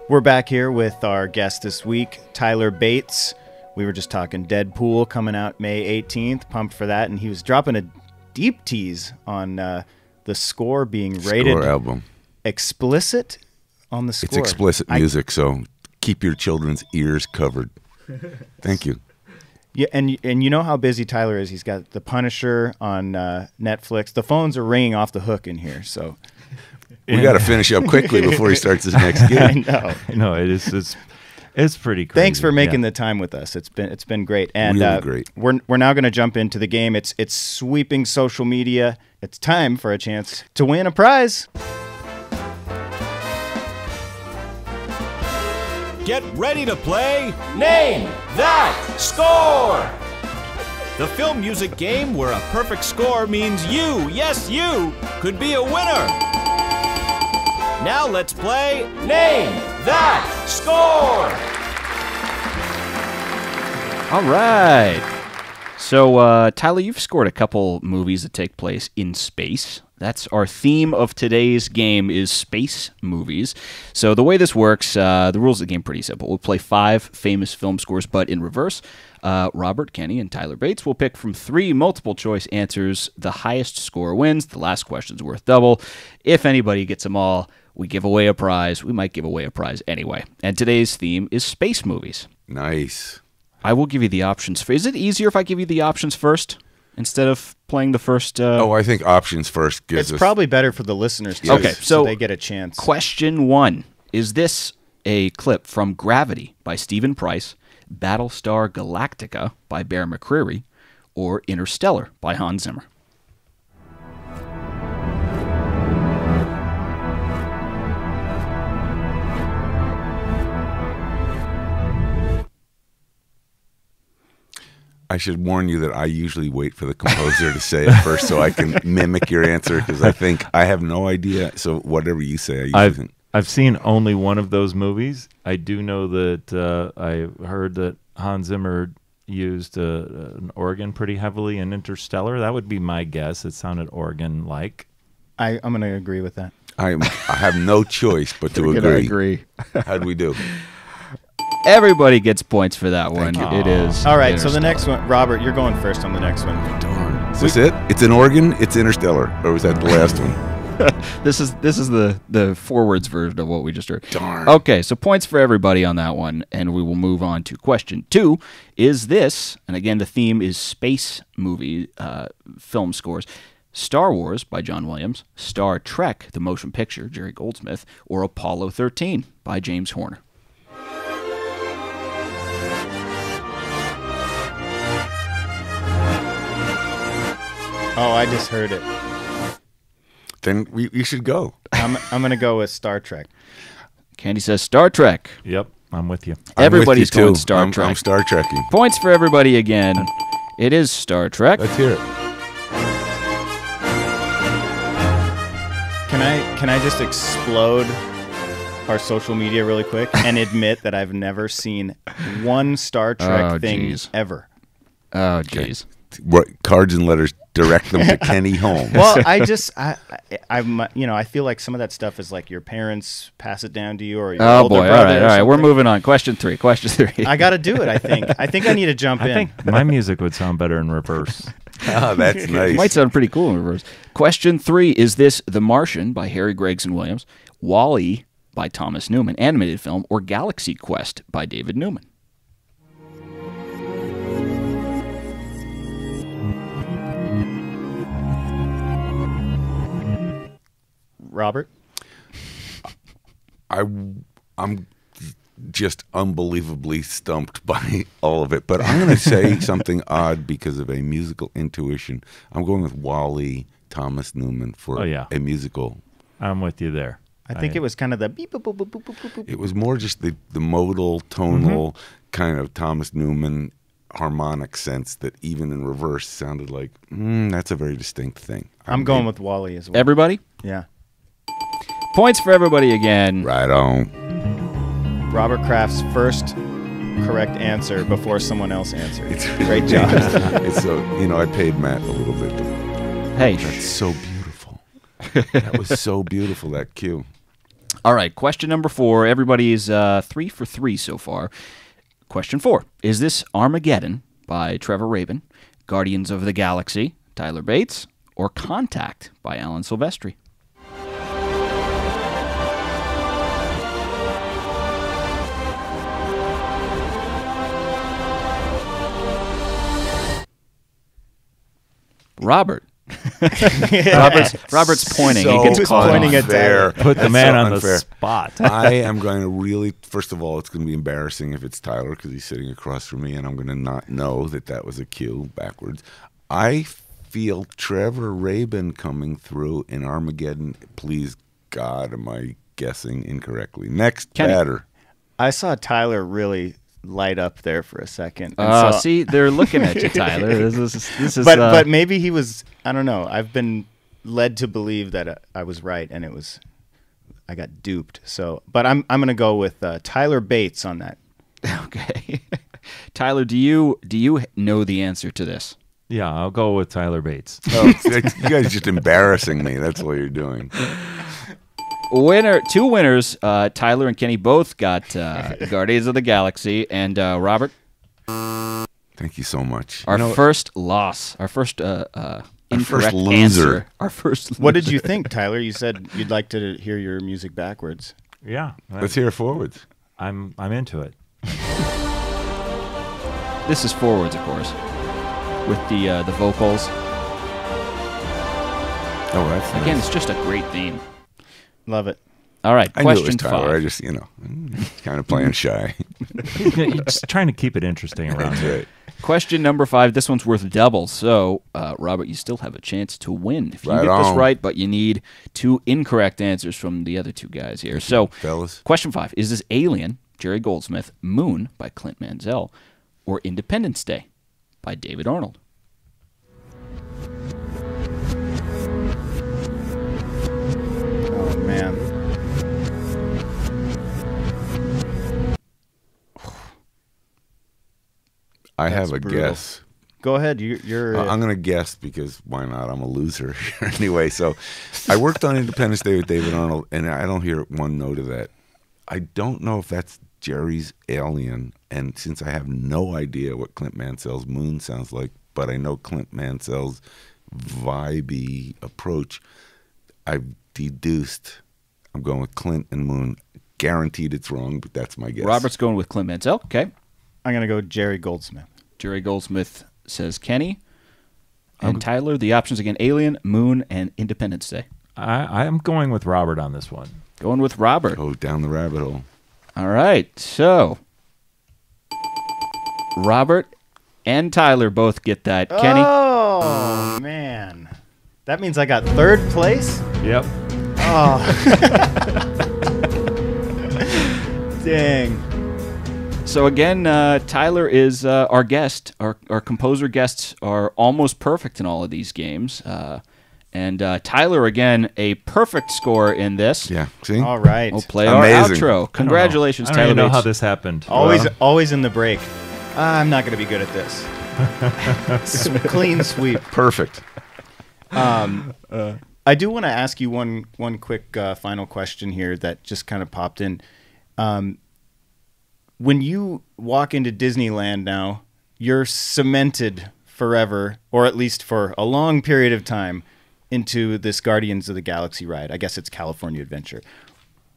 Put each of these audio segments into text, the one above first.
We're back here with our guest this week, Tyler Bates. We were just talking Deadpool coming out May 18th. Pumped for that. And he was dropping a deep tease on the score being rated Score album. Explicit on the score. It's explicit music, so keep your children's ears covered. Thank you. Yeah, and you know how busy Tyler is. He's got The Punisher on Netflix. The phones are ringing off the hook in here, so we got to finish up quickly before he starts his next gig. I know. No, it's pretty crazy. Thanks for making the time with us. It's been great. And really great. We're now going to jump into the game. It's sweeping social media. It's time for a chance to win a prize. Get ready to play Name That Score! The film music game where a perfect score means you, yes you, could be a winner. Now let's play Name That Score! All right. So, Tyler, you've scored a couple movies that take place in space. That's our theme of today's game is space movies. So the way this works, the rules of the game are pretty simple. We'll play 5 famous film scores, but in reverse. Robert, Kenny, and Tyler Bates will pick from 3 multiple-choice answers. The highest score wins. The last question's worth double. If anybody gets them all, we give away a prize. We might give away a prize anyway. And today's theme is space movies. Nice. I will give you the options. Is it easier if I give you the options first instead of playing the first? I think options first gives us... It's probably better for the listeners, too, Yes. Okay, so so they get a chance. Question 1. Is this a clip from Gravity by Stephen Price, Battlestar Galactica by Bear McCreary, or Interstellar by Hans Zimmer? I should warn you that I usually wait for the composer to say it first so I can mimic your answer because I think I have no idea. So whatever you say, I usually think. I've seen only one of those movies. I do know that I heard that Hans Zimmer used an organ pretty heavily in Interstellar. That would be my guess. It sounded organ-like. I'm going to agree with that. I have no choice but to agree. How'd we do? Everybody gets points for that one. It is. All right, so the next one, Robert, you're going first on the next one. Darn. Is this it? It's an organ? It's Interstellar. Or was that the last one? This is the forwards version of what we just heard. Darn. Okay, so points for everybody on that one, and we will move on to question 2. Is this, and again the theme is space movie film scores, Star Wars by John Williams, Star Trek, the motion picture, Jerry Goldsmith, or Apollo 13 by James Horner? Oh, I just heard it. Then you should go. I'm going to go with Star Trek. Candy says Star Trek. Yep, I'm with you. Everybody's I'm with you going too. Star Trek. I'm Star Trekking. Points for everybody again. It is Star Trek. Let's hear it. Can I just explode our social media really quick and admit that I've never seen one Star Trek thing ever? Oh, jeez. What cards and letters direct them to Kenny Holmes? Well, I feel like some of that stuff is like your parents pass it down to you, or your older boy! brother All right. We're moving on. Question 3. I got to do it. I think I need to jump in. I think my music would sound better in reverse. Oh, that's nice. Might sound pretty cool in reverse. Question 3. Is this The Martian by Harry Gregson Williams, Wall-E by Thomas Newman, animated film, or Galaxy Quest by David Newman? Robert? I'm just unbelievably stumped by all of it, but I'm going to say something odd because of a musical intuition. I'm going with Wall-E, Thomas Newman for a musical. I'm with you there. I think it was kind of the beep, boop, boop, boop, boop, boop, boop. It was more just the modal, tonal kind of Thomas Newman harmonic sense that even in reverse sounded like, that's a very distinct thing. I'm going with Wall-E as well. Everybody? Yeah. Points for everybody again. Right on. Robert Kraft's first correct answer before someone else answered. It's great job. It's so, I paid Matt a little bit. Hey, that's so beautiful. That was so beautiful, that cue. All right, question number 4. Everybody's 3 for 3 so far. Question 4. Is this Armageddon by Trevor Rabin, Guardians of the Galaxy, Tyler Bates, or Contact by Alan Silvestri? Robert. Robert's pointing. So he gets caught pointing on. at Tyler. Put the That's man so on unfair. the spot. I am going to really, first of all, it's going to be embarrassing if it's Tyler because he's sitting across from me, and I'm going to not know that was a cue backwards. I feel Trevor Rabin coming through in Armageddon. Please, God, am I guessing incorrectly? Next Kenny. batter. I saw Tyler really light up there for a second. And so- See, they're looking at you, Tyler. This is. but maybe he was. I don't know. I've been led to believe that I was right, and I got duped. So, but I'm gonna go with Tyler Bates on that. Okay. Tyler, do you know the answer to this? Yeah, I'll go with Tyler Bates. Oh, you guys are just embarrassing me. That's what you're doing. Two winners. Tyler and Kenny both got Guardians of the Galaxy, and Robert, Thank you so much. our first loss, our first incorrect loser. answer, our first. What loser. did you think, Tyler? You said you'd like to hear your music backwards. Yeah, Let's hear it forwards. I'm into it. This is forwards, of course, with the vocals. Oh, that's nice. Again, it's just a great theme. Love it. All right, I knew it was question Tyler. 5. I just, kind of playing shy. He's just trying to keep it interesting around That's here. right. Question number 5. This one's worth double. So, Robert, you still have a chance to win if you Right get this on. right, but you need 2 incorrect answers from the other 2 guys here. So, Fellas. question 5. Is this Alien, Jerry Goldsmith, Moon by Clint Mansell, or Independence Day by David Arnold? Oh man. I That's have a brutal. guess. Go ahead. You're. I'm going to guess because why not? I'm a loser anyway. So I worked on Independence Day with David Arnold, and I don't hear one note of that. I don't know if that's Jerry's Alien, and since I have no idea what Clint Mansell's Moon sounds like, but I know Clint Mansell's vibey approach, I've deduced I'm going with Clint and Moon. Guaranteed it's wrong, but that's my guess. Robert's going with Clint Mansell. Okay. I'm gonna go Jerry Goldsmith. Jerry Goldsmith says Kenny. And Tyler, the options again, Alien, Moon, and Independence Day. I am going with Robert on this one. Going with Robert. Go down the rabbit hole. All right, so Robert and Tyler both get that. Kenny, Oh man, that means I got 3rd place. Yep. Dang. so again, Tyler is our guest. Our composer guests are almost perfect in all of these games. And Tyler, again, a perfect score in this. Yeah, see? All right. We'll play Amazing. our outro. Congratulations, I don't Tyler even know Bates. how this happened. Always in the break. I'm not gonna be good at this. Clean sweep. Perfect. I do want to ask you one quick final question here that just kind of popped in. When you walk into Disneyland now, you're cemented forever, or at least for a long period of time, into this Guardians of the Galaxy ride. I guess it's California Adventure.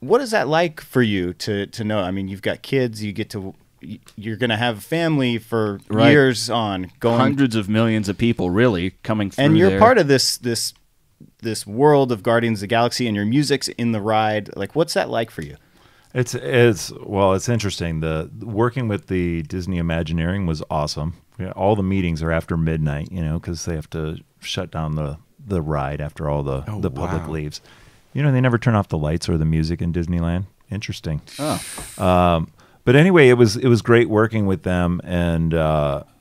What is that like for you to know? I mean, you've got kids. You're going to have a family for Right. years on. Hundreds of millions of people really coming through And you're there. part of this world of Guardians of the Galaxy, and your music's in the ride. Like, what's that like for you? It's interesting. The working with the Disney Imagineering was awesome. Yeah, all the meetings are after midnight, because they have to shut down the ride after all the public wow. leaves. They never turn off the lights or the music in Disneyland. Interesting. Oh. But anyway, it was great working with them, and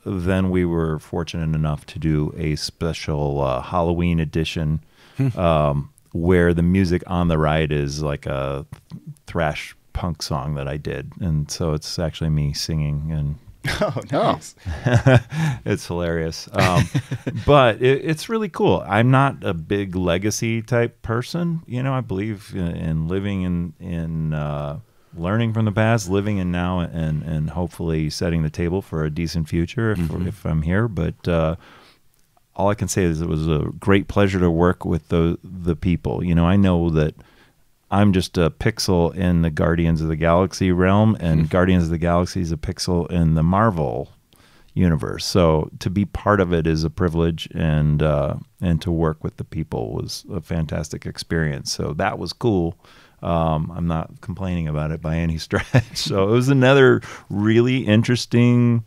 then we were fortunate enough to do a special Halloween edition where the music on the ride is like a thrash punk song that I did, and so it's actually me singing, and Oh, nice. It's hilarious. But it's really cool. I'm not a big legacy type person. You know, I believe in living in learning from the past, living in now, and hopefully setting the table for a decent future if I'm here. But all I can say is it was a great pleasure to work with the people. You know, I know that I'm just a pixel in the Guardians of the Galaxy realm, and Guardians of the Galaxy is a pixel in the Marvel universe. So to be part of it is a privilege, and to work with the people was a fantastic experience. So that was cool. I'm not complaining about it by any stretch. So it was another really interesting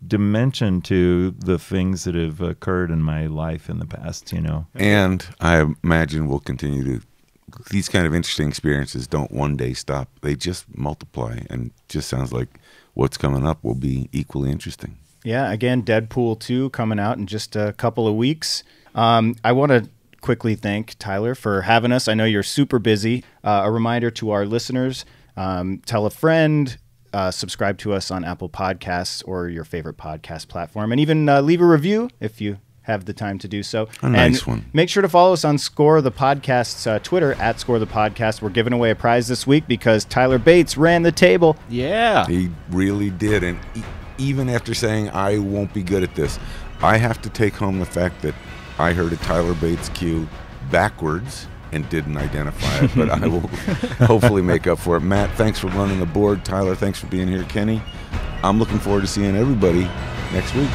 dimension to the things that have occurred in my life in the past, you know. And I imagine we'll continue to. These kind of interesting experiences don't one day stop. They just multiply, and just sounds like what's coming up will be equally interesting. Yeah, again, Deadpool 2 coming out in just a couple of weeks. I want to quickly thank Tyler for having us. I know you're super busy. A reminder to our listeners, tell a friend, subscribe to us on Apple Podcasts or your favorite podcast platform, and even leave a review if you have the time to do so. A nice one. Make sure to follow us on Score the Podcast's Twitter at Score the Podcast. We're giving away a prize this week because Tyler Bates ran the table. Yeah. He really did. And even after saying I won't be good at this, I have to take home the fact that I heard a Tyler Bates cue backwards and didn't identify it, but I will hopefully make up for it. Matt, thanks for running the board. Tyler, thanks for being here. Kenny, I'm looking forward to seeing everybody next week.